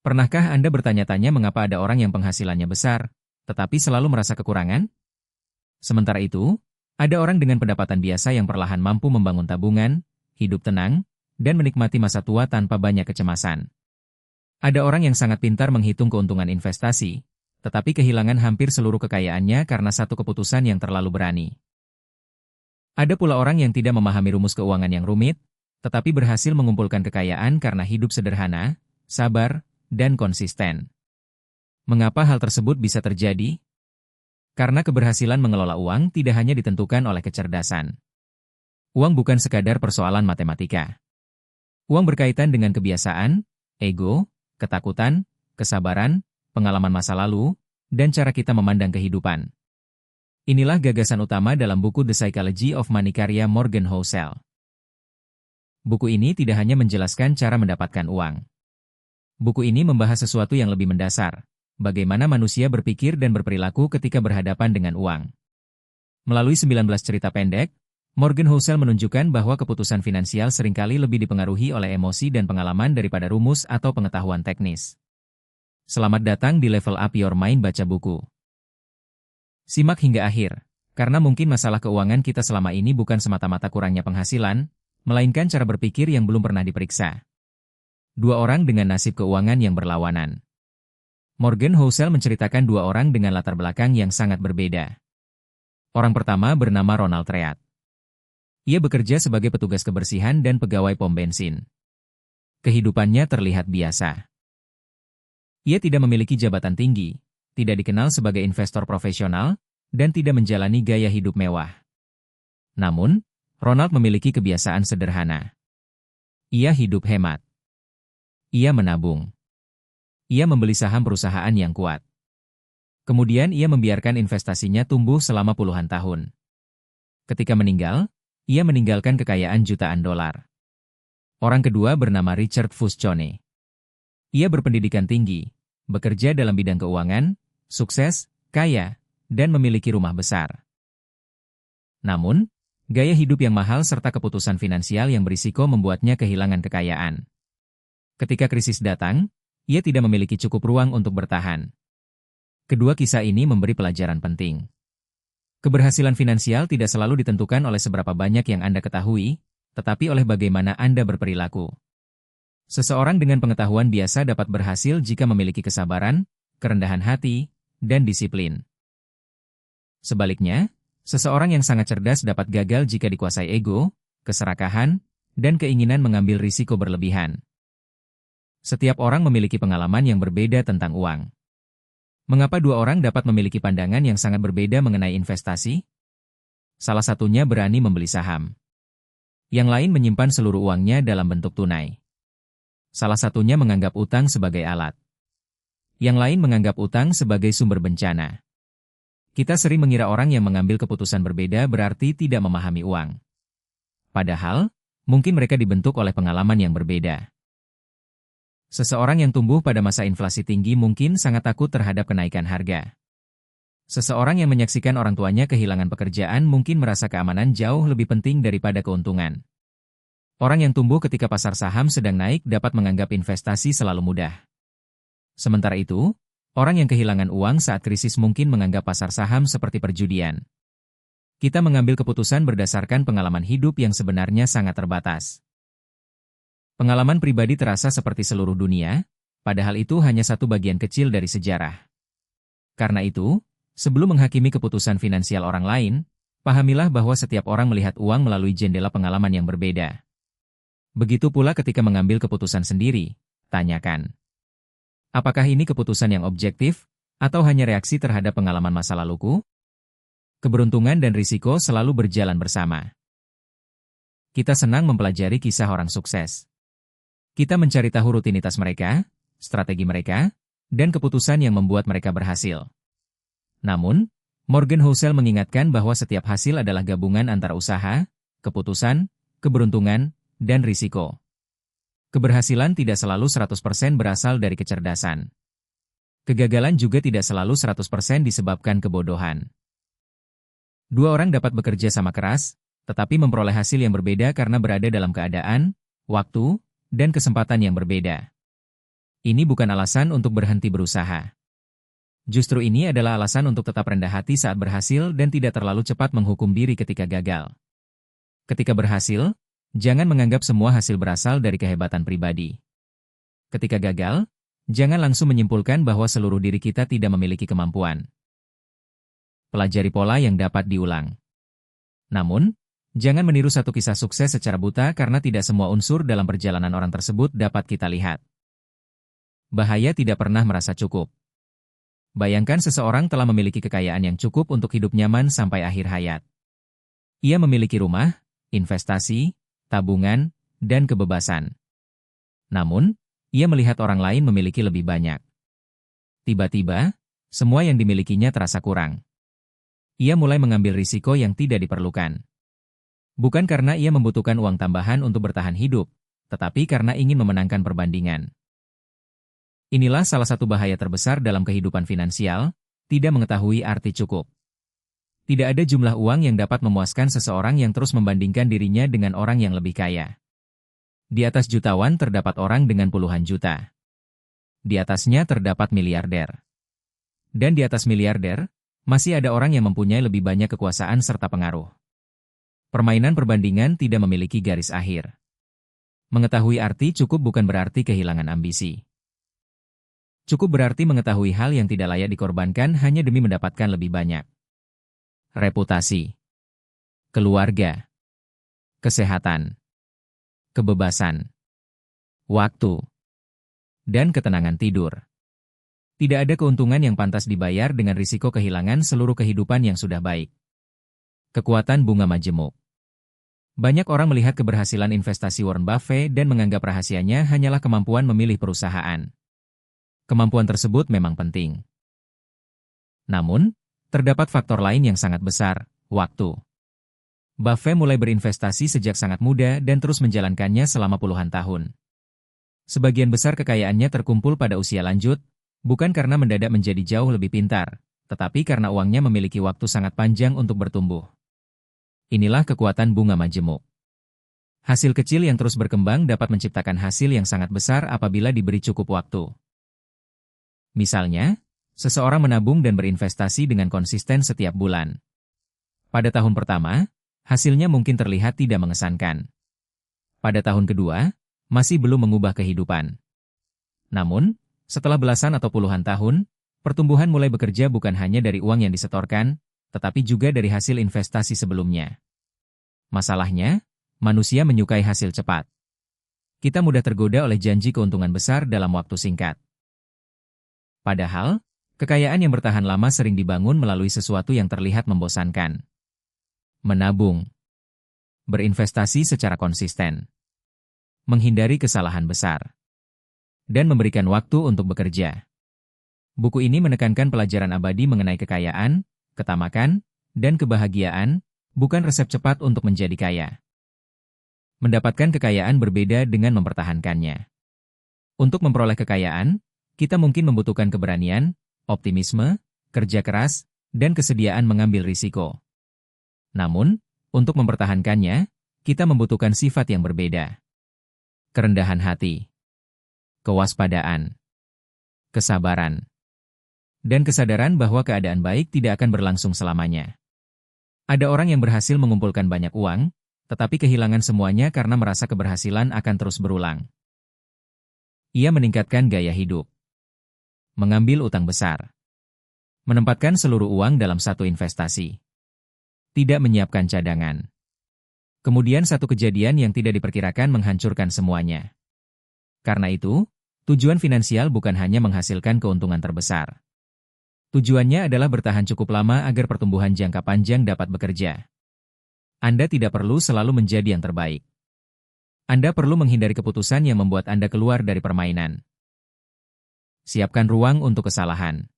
Pernahkah Anda bertanya-tanya mengapa ada orang yang penghasilannya besar, tetapi selalu merasa kekurangan? Sementara itu, ada orang dengan pendapatan biasa yang perlahan mampu membangun tabungan, hidup tenang, dan menikmati masa tua tanpa banyak kecemasan. Ada orang yang sangat pintar menghitung keuntungan investasi, tetapi kehilangan hampir seluruh kekayaannya karena satu keputusan yang terlalu berani. Ada pula orang yang tidak memahami rumus keuangan yang rumit, tetapi berhasil mengumpulkan kekayaan karena hidup sederhana, sabar, dan konsisten. Mengapa hal tersebut bisa terjadi? Karena keberhasilan mengelola uang tidak hanya ditentukan oleh kecerdasan. Uang bukan sekadar persoalan matematika. Uang berkaitan dengan kebiasaan, ego, ketakutan, kesabaran, pengalaman masa lalu, dan cara kita memandang kehidupan. Inilah gagasan utama dalam buku The Psychology of Money karya Morgan Housel. Buku ini tidak hanya menjelaskan cara mendapatkan uang. Buku ini membahas sesuatu yang lebih mendasar, bagaimana manusia berpikir dan berperilaku ketika berhadapan dengan uang. Melalui 19 cerita pendek, Morgan Housel menunjukkan bahwa keputusan finansial seringkali lebih dipengaruhi oleh emosi dan pengalaman daripada rumus atau pengetahuan teknis. Selamat datang di Level Up Your Mind baca buku. Simak hingga akhir, karena mungkin masalah keuangan kita selama ini bukan semata-mata kurangnya penghasilan, melainkan cara berpikir yang belum pernah diperiksa. Dua orang dengan nasib keuangan yang berlawanan. Morgan Housel menceritakan dua orang dengan latar belakang yang sangat berbeda. Orang pertama bernama Ronald Read. Ia bekerja sebagai petugas kebersihan dan pegawai pom bensin. Kehidupannya terlihat biasa. Ia tidak memiliki jabatan tinggi, tidak dikenal sebagai investor profesional, dan tidak menjalani gaya hidup mewah. Namun, Ronald memiliki kebiasaan sederhana. Ia hidup hemat. Ia menabung. Ia membeli saham perusahaan yang kuat. Kemudian ia membiarkan investasinya tumbuh selama puluhan tahun. Ketika meninggal, ia meninggalkan kekayaan jutaan dolar. Orang kedua bernama Richard Fuscone. Ia berpendidikan tinggi, bekerja dalam bidang keuangan, sukses, kaya, dan memiliki rumah besar. Namun, gaya hidup yang mahal serta keputusan finansial yang berisiko membuatnya kehilangan kekayaan. Ketika krisis datang, ia tidak memiliki cukup ruang untuk bertahan. Kedua kisah ini memberi pelajaran penting. Keberhasilan finansial tidak selalu ditentukan oleh seberapa banyak yang Anda ketahui, tetapi oleh bagaimana Anda berperilaku. Seseorang dengan pengetahuan biasa dapat berhasil jika memiliki kesabaran, kerendahan hati, dan disiplin. Sebaliknya, seseorang yang sangat cerdas dapat gagal jika dikuasai ego, keserakahan, dan keinginan mengambil risiko berlebihan. Setiap orang memiliki pengalaman yang berbeda tentang uang. Mengapa dua orang dapat memiliki pandangan yang sangat berbeda mengenai investasi? Salah satunya berani membeli saham. Yang lain menyimpan seluruh uangnya dalam bentuk tunai. Salah satunya menganggap utang sebagai alat. Yang lain menganggap utang sebagai sumber bencana. Kita sering mengira orang yang mengambil keputusan berbeda berarti tidak memahami uang. Padahal, mungkin mereka dibentuk oleh pengalaman yang berbeda. Seseorang yang tumbuh pada masa inflasi tinggi mungkin sangat takut terhadap kenaikan harga. Seseorang yang menyaksikan orang tuanya kehilangan pekerjaan mungkin merasa keamanan jauh lebih penting daripada keuntungan. Orang yang tumbuh ketika pasar saham sedang naik dapat menganggap investasi selalu mudah. Sementara itu, orang yang kehilangan uang saat krisis mungkin menganggap pasar saham seperti perjudian. Kita mengambil keputusan berdasarkan pengalaman hidup yang sebenarnya sangat terbatas. Pengalaman pribadi terasa seperti seluruh dunia, padahal itu hanya satu bagian kecil dari sejarah. Karena itu, sebelum menghakimi keputusan finansial orang lain, pahamilah bahwa setiap orang melihat uang melalui jendela pengalaman yang berbeda. Begitu pula ketika mengambil keputusan sendiri, tanyakan. Apakah ini keputusan yang objektif, atau hanya reaksi terhadap pengalaman masa laluku? Keberuntungan dan risiko selalu berjalan bersama. Kita senang mempelajari kisah orang sukses. Kita mencari tahu rutinitas mereka, strategi mereka, dan keputusan yang membuat mereka berhasil. Namun, Morgan Housel mengingatkan bahwa setiap hasil adalah gabungan antara usaha, keputusan, keberuntungan, dan risiko. Keberhasilan tidak selalu 100% berasal dari kecerdasan. Kegagalan juga tidak selalu 100% disebabkan kebodohan. Dua orang dapat bekerja sama keras, tetapi memperoleh hasil yang berbeda karena berada dalam keadaan, waktu, dan kesempatan yang berbeda. Ini bukan alasan untuk berhenti berusaha. Justru ini adalah alasan untuk tetap rendah hati saat berhasil dan tidak terlalu cepat menghukum diri ketika gagal. Ketika berhasil, jangan menganggap semua hasil berasal dari kehebatan pribadi. Ketika gagal, jangan langsung menyimpulkan bahwa seluruh diri kita tidak memiliki kemampuan. Pelajari pola yang dapat diulang. Namun, jangan meniru satu kisah sukses secara buta karena tidak semua unsur dalam perjalanan orang tersebut dapat kita lihat. Bahaya tidak pernah merasa cukup. Bayangkan seseorang telah memiliki kekayaan yang cukup untuk hidup nyaman sampai akhir hayat. Ia memiliki rumah, investasi, tabungan, dan kebebasan. Namun, ia melihat orang lain memiliki lebih banyak. Tiba-tiba, semua yang dimilikinya terasa kurang. Ia mulai mengambil risiko yang tidak diperlukan. Bukan karena ia membutuhkan uang tambahan untuk bertahan hidup, tetapi karena ingin memenangkan perbandingan. Inilah salah satu bahaya terbesar dalam kehidupan finansial, tidak mengetahui arti cukup. Tidak ada jumlah uang yang dapat memuaskan seseorang yang terus membandingkan dirinya dengan orang yang lebih kaya. Di atas jutawan terdapat orang dengan puluhan juta. Di atasnya terdapat miliarder. Dan di atas miliarder, masih ada orang yang mempunyai lebih banyak kekuasaan serta pengaruh. Permainan perbandingan tidak memiliki garis akhir. Mengetahui arti cukup bukan berarti kehilangan ambisi. Cukup berarti mengetahui hal yang tidak layak dikorbankan hanya demi mendapatkan lebih banyak. Reputasi, keluarga, kesehatan, kebebasan, waktu, dan ketenangan tidur. Tidak ada keuntungan yang pantas dibayar dengan risiko kehilangan seluruh kehidupan yang sudah baik. Kekuatan bunga majemuk. Banyak orang melihat keberhasilan investasi Warren Buffett dan menganggap rahasianya hanyalah kemampuan memilih perusahaan. Kemampuan tersebut memang penting. Namun, terdapat faktor lain yang sangat besar, waktu. Buffett mulai berinvestasi sejak sangat muda dan terus menjalankannya selama puluhan tahun. Sebagian besar kekayaannya terkumpul pada usia lanjut, bukan karena mendadak menjadi jauh lebih pintar, tetapi karena uangnya memiliki waktu sangat panjang untuk bertumbuh. Inilah kekuatan bunga majemuk. Hasil kecil yang terus berkembang dapat menciptakan hasil yang sangat besar apabila diberi cukup waktu. Misalnya, seseorang menabung dan berinvestasi dengan konsisten setiap bulan. Pada tahun pertama, hasilnya mungkin terlihat tidak mengesankan. Pada tahun kedua, masih belum mengubah kehidupan. Namun, setelah belasan atau puluhan tahun, pertumbuhan mulai bekerja bukan hanya dari uang yang disetorkan, tetapi juga dari hasil investasi sebelumnya. Masalahnya, manusia menyukai hasil cepat. Kita mudah tergoda oleh janji keuntungan besar dalam waktu singkat. Padahal, kekayaan yang bertahan lama sering dibangun melalui sesuatu yang terlihat membosankan. Menabung. Berinvestasi secara konsisten. Menghindari kesalahan besar. Dan memberikan waktu untuk bekerja. Buku ini menekankan pelajaran abadi mengenai kekayaan, ketamakan, dan kebahagiaan, bukan resep cepat untuk menjadi kaya. Mendapatkan kekayaan berbeda dengan mempertahankannya. Untuk memperoleh kekayaan, kita mungkin membutuhkan keberanian, optimisme, kerja keras, dan kesediaan mengambil risiko. Namun, untuk mempertahankannya, kita membutuhkan sifat yang berbeda. Kerendahan hati, kewaspadaan, kesabaran, dan kesadaran bahwa keadaan baik tidak akan berlangsung selamanya. Ada orang yang berhasil mengumpulkan banyak uang, tetapi kehilangan semuanya karena merasa keberhasilan akan terus berulang. Ia meningkatkan gaya hidup. Mengambil utang besar. Menempatkan seluruh uang dalam satu investasi. Tidak menyiapkan cadangan. Kemudian satu kejadian yang tidak diperkirakan menghancurkan semuanya. Karena itu, tujuan finansial bukan hanya menghasilkan keuntungan terbesar. Tujuannya adalah bertahan cukup lama agar pertumbuhan jangka panjang dapat bekerja. Anda tidak perlu selalu menjadi yang terbaik. Anda perlu menghindari keputusan yang membuat Anda keluar dari permainan. Siapkan ruang untuk kesalahan.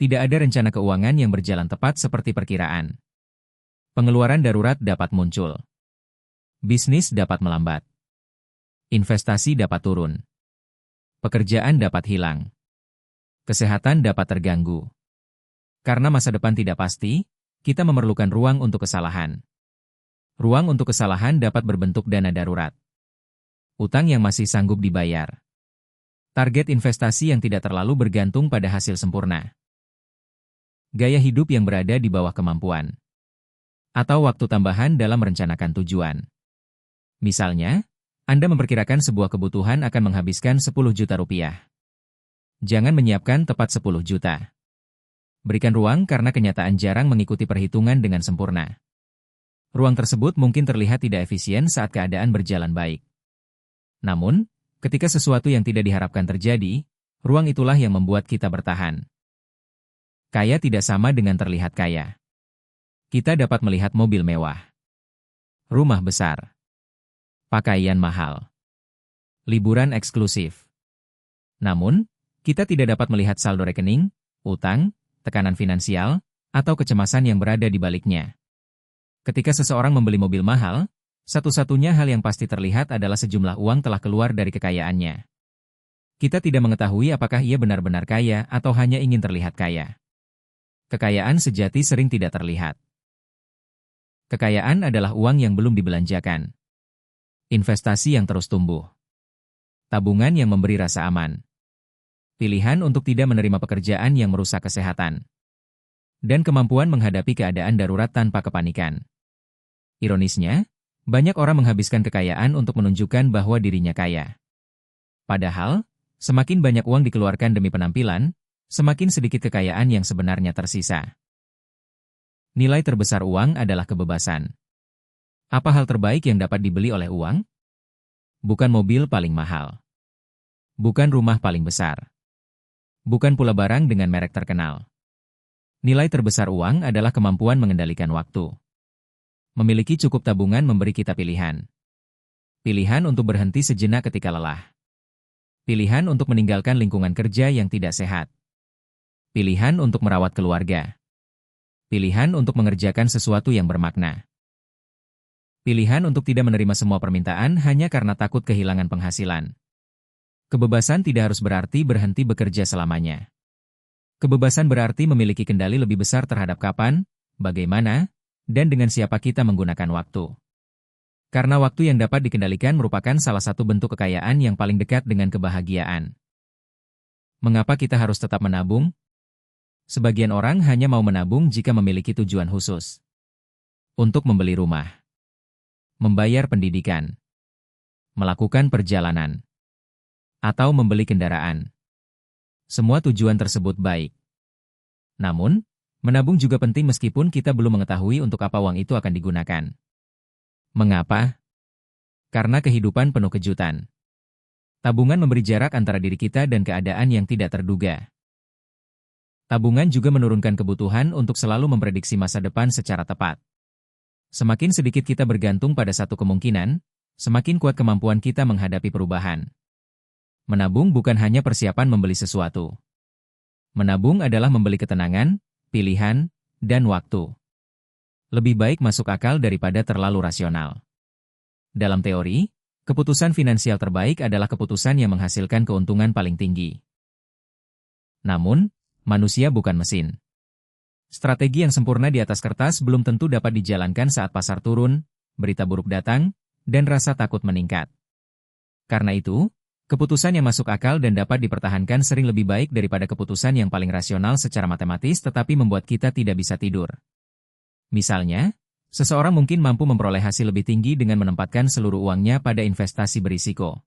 Tidak ada rencana keuangan yang berjalan tepat seperti perkiraan. Pengeluaran darurat dapat muncul. Bisnis dapat melambat. Investasi dapat turun. Pekerjaan dapat hilang. Kesehatan dapat terganggu. Karena masa depan tidak pasti, kita memerlukan ruang untuk kesalahan. Ruang untuk kesalahan dapat berbentuk dana darurat. Utang yang masih sanggup dibayar. Target investasi yang tidak terlalu bergantung pada hasil sempurna. Gaya hidup yang berada di bawah kemampuan. Atau waktu tambahan dalam merencanakan tujuan. Misalnya, Anda memperkirakan sebuah kebutuhan akan menghabiskan 10 juta rupiah. Jangan menyiapkan tepat 10 juta. Berikan ruang karena kenyataan jarang mengikuti perhitungan dengan sempurna. Ruang tersebut mungkin terlihat tidak efisien saat keadaan berjalan baik. Namun, ketika sesuatu yang tidak diharapkan terjadi, ruang itulah yang membuat kita bertahan. Kaya tidak sama dengan terlihat kaya. Kita dapat melihat mobil mewah, rumah besar, pakaian mahal, liburan eksklusif. Namun, kita tidak dapat melihat saldo rekening, utang, tekanan finansial, atau kecemasan yang berada di baliknya. Ketika seseorang membeli mobil mahal, satu-satunya hal yang pasti terlihat adalah sejumlah uang telah keluar dari kekayaannya. Kita tidak mengetahui apakah ia benar-benar kaya atau hanya ingin terlihat kaya. Kekayaan sejati sering tidak terlihat. Kekayaan adalah uang yang belum dibelanjakan. Investasi yang terus tumbuh. Tabungan yang memberi rasa aman. Pilihan untuk tidak menerima pekerjaan yang merusak kesehatan. Dan kemampuan menghadapi keadaan darurat tanpa kepanikan. Ironisnya, banyak orang menghabiskan kekayaan untuk menunjukkan bahwa dirinya kaya. Padahal, semakin banyak uang dikeluarkan demi penampilan, semakin sedikit kekayaan yang sebenarnya tersisa. Nilai terbesar uang adalah kebebasan. Apa hal terbaik yang dapat dibeli oleh uang? Bukan mobil paling mahal. Bukan rumah paling besar. Bukan pula barang dengan merek terkenal. Nilai terbesar uang adalah kemampuan mengendalikan waktu. Memiliki cukup tabungan memberi kita pilihan. Pilihan untuk berhenti sejenak ketika lelah. Pilihan untuk meninggalkan lingkungan kerja yang tidak sehat. Pilihan untuk merawat keluarga. Pilihan untuk mengerjakan sesuatu yang bermakna. Pilihan untuk tidak menerima semua permintaan hanya karena takut kehilangan penghasilan. Kebebasan tidak harus berarti berhenti bekerja selamanya. Kebebasan berarti memiliki kendali lebih besar terhadap kapan, bagaimana, dan dengan siapa kita menggunakan waktu. Karena waktu yang dapat dikendalikan merupakan salah satu bentuk kekayaan yang paling dekat dengan kebahagiaan. Mengapa kita harus tetap menabung? Sebagian orang hanya mau menabung jika memiliki tujuan khusus. Untuk membeli rumah, membayar pendidikan, melakukan perjalanan, atau membeli kendaraan. Semua tujuan tersebut baik. Namun, menabung juga penting meskipun kita belum mengetahui untuk apa uang itu akan digunakan. Mengapa? Karena kehidupan penuh kejutan. Tabungan memberi jarak antara diri kita dan keadaan yang tidak terduga. Tabungan juga menurunkan kebutuhan untuk selalu memprediksi masa depan secara tepat. Semakin sedikit kita bergantung pada satu kemungkinan, semakin kuat kemampuan kita menghadapi perubahan. Menabung bukan hanya persiapan membeli sesuatu. Menabung adalah membeli ketenangan, pilihan, dan waktu. Lebih baik masuk akal daripada terlalu rasional. Dalam teori, keputusan finansial terbaik adalah keputusan yang menghasilkan keuntungan paling tinggi. Namun, manusia bukan mesin. Strategi yang sempurna di atas kertas belum tentu dapat dijalankan saat pasar turun, berita buruk datang, dan rasa takut meningkat. Karena itu, keputusan yang masuk akal dan dapat dipertahankan sering lebih baik daripada keputusan yang paling rasional secara matematis tetapi membuat kita tidak bisa tidur. Misalnya, seseorang mungkin mampu memperoleh hasil lebih tinggi dengan menempatkan seluruh uangnya pada investasi berisiko.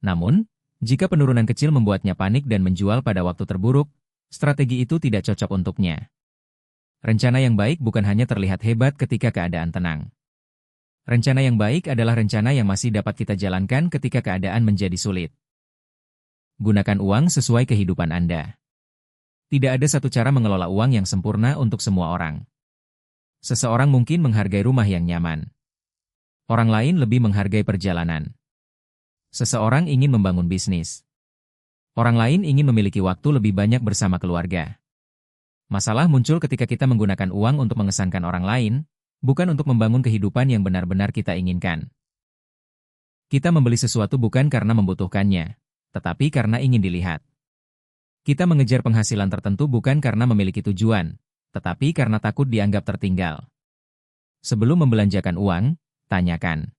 Namun, jika penurunan kecil membuatnya panik dan menjual pada waktu terburuk, strategi itu tidak cocok untuknya. Rencana yang baik bukan hanya terlihat hebat ketika keadaan tenang. Rencana yang baik adalah rencana yang masih dapat kita jalankan ketika keadaan menjadi sulit. Gunakan uang sesuai kehidupan Anda. Tidak ada satu cara mengelola uang yang sempurna untuk semua orang. Seseorang mungkin menghargai rumah yang nyaman. Orang lain lebih menghargai perjalanan. Seseorang ingin membangun bisnis. Orang lain ingin memiliki waktu lebih banyak bersama keluarga. Masalah muncul ketika kita menggunakan uang untuk mengesankan orang lain, bukan untuk membangun kehidupan yang benar-benar kita inginkan. Kita membeli sesuatu bukan karena membutuhkannya, tetapi karena ingin dilihat. Kita mengejar penghasilan tertentu bukan karena memiliki tujuan, tetapi karena takut dianggap tertinggal. Sebelum membelanjakan uang, tanyakan.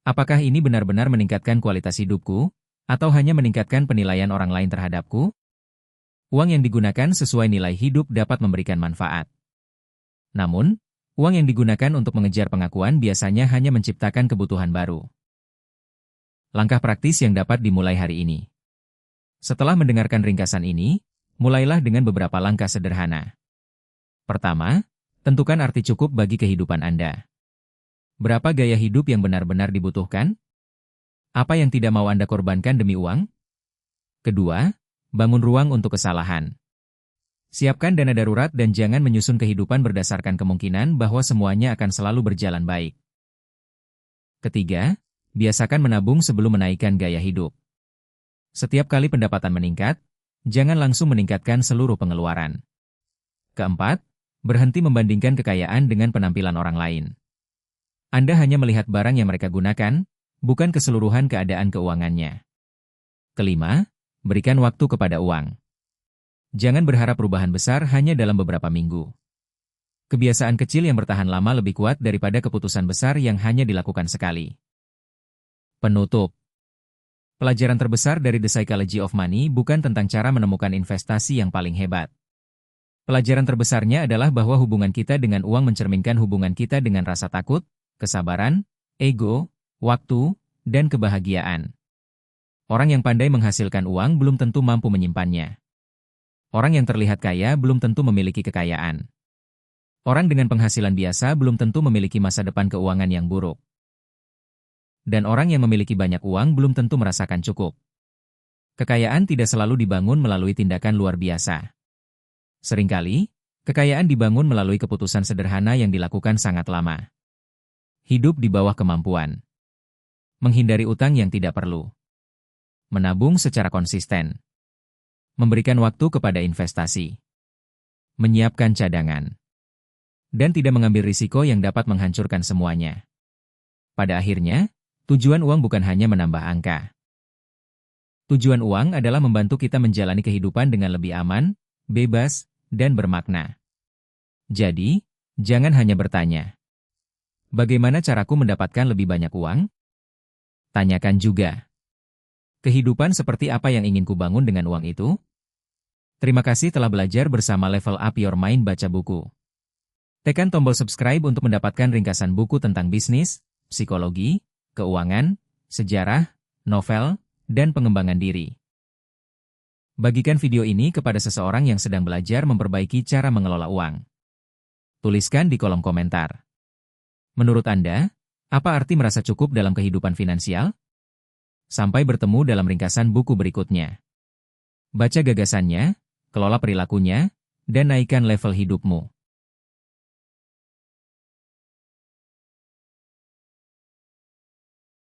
Apakah ini benar-benar meningkatkan kualitas hidupku, Atau hanya meningkatkan penilaian orang lain terhadapku? Uang yang digunakan sesuai nilai hidup dapat memberikan manfaat. Namun, uang yang digunakan untuk mengejar pengakuan biasanya hanya menciptakan kebutuhan baru. Langkah praktis yang dapat dimulai hari ini. Setelah mendengarkan ringkasan ini, mulailah dengan beberapa langkah sederhana. Pertama, tentukan arti cukup bagi kehidupan Anda. Berapa gaya hidup yang benar-benar dibutuhkan? Apa yang tidak mau Anda korbankan demi uang? Kedua, bangun ruang untuk kesalahan. Siapkan dana darurat dan jangan menyusun kehidupan berdasarkan kemungkinan bahwa semuanya akan selalu berjalan baik. Ketiga, biasakan menabung sebelum menaikkan gaya hidup. Setiap kali pendapatan meningkat, jangan langsung meningkatkan seluruh pengeluaran. Keempat, berhenti membandingkan kekayaan dengan penampilan orang lain. Anda hanya melihat barang yang mereka gunakan, bukan keseluruhan keadaan keuangannya. Kelima, berikan waktu kepada uang. Jangan berharap perubahan besar hanya dalam beberapa minggu. Kebiasaan kecil yang bertahan lama lebih kuat daripada keputusan besar yang hanya dilakukan sekali. Penutup. Pelajaran terbesar dari The Psychology of Money bukan tentang cara menemukan investasi yang paling hebat. Pelajaran terbesarnya adalah bahwa hubungan kita dengan uang mencerminkan hubungan kita dengan rasa takut, kesabaran, ego, waktu, dan kebahagiaan. Orang yang pandai menghasilkan uang belum tentu mampu menyimpannya. Orang yang terlihat kaya belum tentu memiliki kekayaan. Orang dengan penghasilan biasa belum tentu memiliki masa depan keuangan yang buruk. Dan orang yang memiliki banyak uang belum tentu merasakan cukup. Kekayaan tidak selalu dibangun melalui tindakan luar biasa. Seringkali, kekayaan dibangun melalui keputusan sederhana yang dilakukan sangat lama. Hidup di bawah kemampuan. Menghindari utang yang tidak perlu. Menabung secara konsisten. Memberikan waktu kepada investasi. Menyiapkan cadangan. Dan tidak mengambil risiko yang dapat menghancurkan semuanya. Pada akhirnya, tujuan uang bukan hanya menambah angka. Tujuan uang adalah membantu kita menjalani kehidupan dengan lebih aman, bebas, dan bermakna. Jadi, jangan hanya bertanya, bagaimana caraku mendapatkan lebih banyak uang? Tanyakan juga, kehidupan seperti apa yang ingin kubangun dengan uang itu? Terima kasih telah belajar bersama Level Up Your Mind Baca Buku. Tekan tombol subscribe untuk mendapatkan ringkasan buku tentang bisnis, psikologi, keuangan, sejarah, novel, dan pengembangan diri. Bagikan video ini kepada seseorang yang sedang belajar memperbaiki cara mengelola uang. Tuliskan di kolom komentar. Menurut Anda, apa arti merasa cukup dalam kehidupan finansial? Sampai bertemu dalam ringkasan buku berikutnya. Baca gagasannya, kelola perilakunya, dan naikkan level hidupmu.